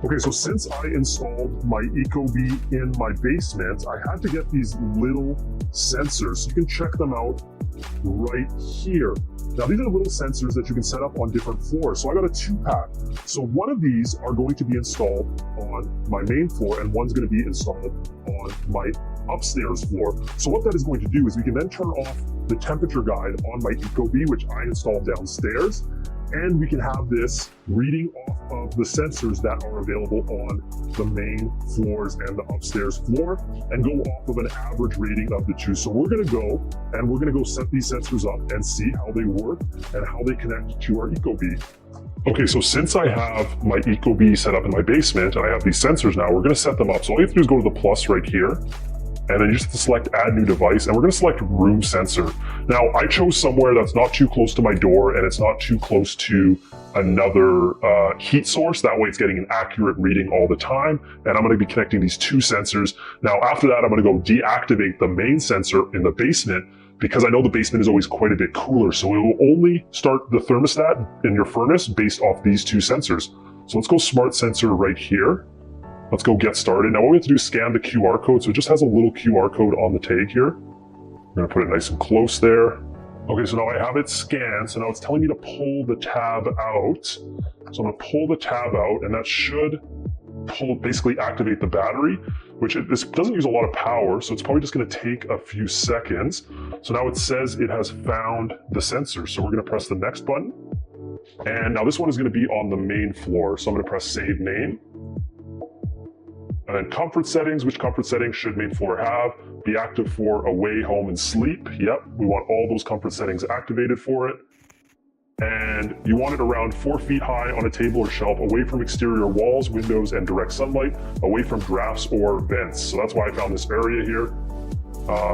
Okay, so since I installed my Ecobee in my basement, I had to get these little sensors. You can check them out right here. Now, these are the little sensors that you can set up on different floors. So I got a 2-pack. So one of these are going to be installed on my main floor and one's going to be installed on my upstairs floor. So what that is going to do is we can then turn off the temperature guide on my Ecobee, which I installed downstairs, and we can have this reading off of the sensors that are available on the main floors and the upstairs floor and go off of an average rating of the two. So we're gonna go set these sensors up and see how they work and how they connect to our Ecobee. Okay, so since I have my Ecobee set up in my basement and I have these sensors now, we're gonna set them up. So all you have to do is go to the plus right here, and then you just have to select add new device, and we're gonna select room sensor. Now, I chose somewhere that's not too close to my door and it's not too close to another heat source. That way it's getting an accurate reading all the time. And I'm gonna be connecting these two sensors. Now, after that, I'm gonna go deactivate the main sensor in the basement because I know the basement is always quite a bit cooler. So it will only start the thermostat in your furnace based off these two sensors. So let's go smart sensor right here. Let's go get started. Now what we have to do is scan the QR code. So it just has a little QR code on the tag here. I'm gonna put it nice and close there. Okay, so now I have it scanned. So now it's telling me to pull the tab out. So I'm gonna pull the tab out, and that should basically activate the battery, which this doesn't use a lot of power. So it's probably just gonna take a few seconds. So now it says it has found the sensor. So we're gonna press the next button. And now this one is gonna be on the main floor. So I'm gonna press save name. And then comfort settings, which comfort settings should main floor have? Be active for away, home, and sleep. Yep, we want all those comfort settings activated for it. And you want it around 4 feet high on a table or shelf, away from exterior walls, windows, and direct sunlight, away from drafts or vents. So that's why I found this area here.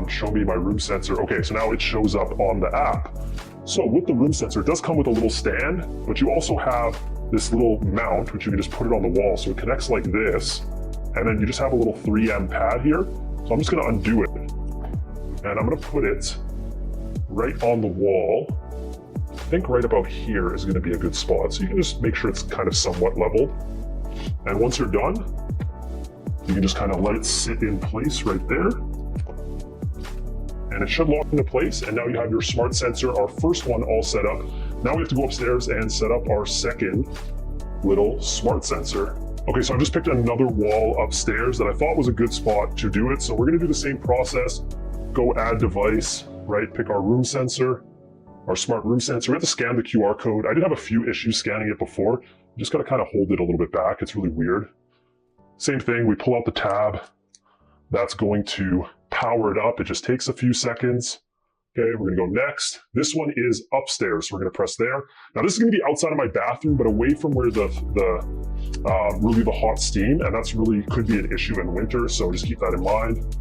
Show me my room sensor. Okay, so now it shows up on the app. So with the room sensor, it does come with a little stand, but you also have this little mount, which you can just put it on the wall. So it connects like this. And then you just have a little 3M pad here. So I'm just gonna undo it. And I'm gonna put it right on the wall. I think right about here is gonna be a good spot. So you can just make sure it's kind of somewhat level. And once you're done, you can just kind of let it sit in place right there. And it should lock into place. And now you have your smart sensor, our first one all set up. Now we have to go upstairs and set up our second little smart sensor. Okay, so I just picked another wall upstairs that I thought was a good spot to do it. So we're gonna do the same process. Go add device, right? Pick our room sensor, our smart room sensor. We have to scan the QR code. I did have a few issues scanning it before. You just gotta kind of hold it a little bit back. It's really weird. Same thing, we pull out the tab. That's going to power it up. It just takes a few seconds. Okay, we're gonna go next. This one is upstairs, so we're gonna press there. Now this is gonna be outside of my bathroom, but away from where really the hot steam, and that's really could be an issue in winter, so just keep that in mind.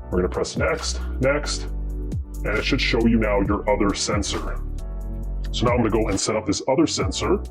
We're gonna press next, and it should show you now your other sensor. So now I'm gonna go and set up this other sensor.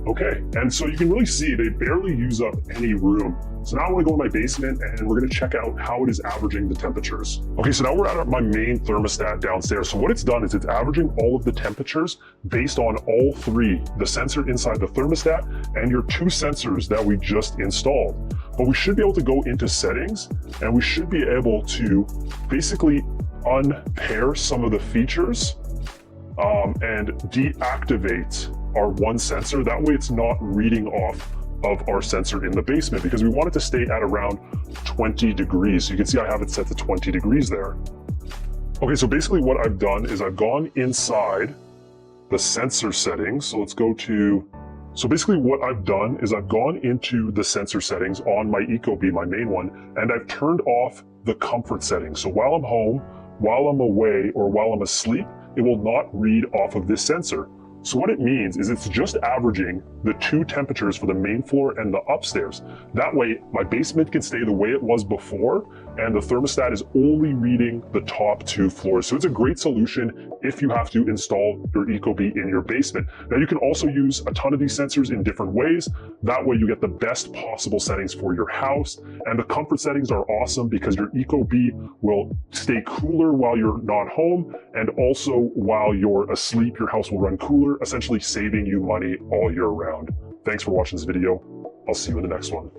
Okay, and so you can really see they barely use up any room. So now I want to go in my basement and we're going to check out how it is averaging the temperatures. Okay, so now we're at my main thermostat downstairs. So what it's done is it's averaging all of the temperatures based on all three, the sensor inside the thermostat and your two sensors that we just installed. But we should be able to go into settings and we should be able to basically unpair some of the features and deactivate our one sensor. That way it's not reading off of our sensor in the basement because we want it to stay at around 20 degrees. So you can see I have it set to 20 degrees there. Okay, so basically what I've done is I've gone inside the sensor settings. So let's go to, so basically what I've done is I've gone into the sensor settings on my Ecobee, my main one, and I've turned off the comfort settings. So while I'm home, while I'm away, or while I'm asleep, it will not read off of this sensor. So what it means is it's just averaging the two temperatures for the main floor and the upstairs. That way, my basement can stay the way it was before, and the thermostat is only reading the top two floors. So it's a great solution if you have to install your Ecobee in your basement. Now you can also use a ton of these sensors in different ways. That way you get the best possible settings for your house. And the comfort settings are awesome because your Ecobee will stay cooler while you're not home, and also while you're asleep, your house will run cooler, essentially saving you money all year round. Thanks for watching this video. I'll see you in the next one.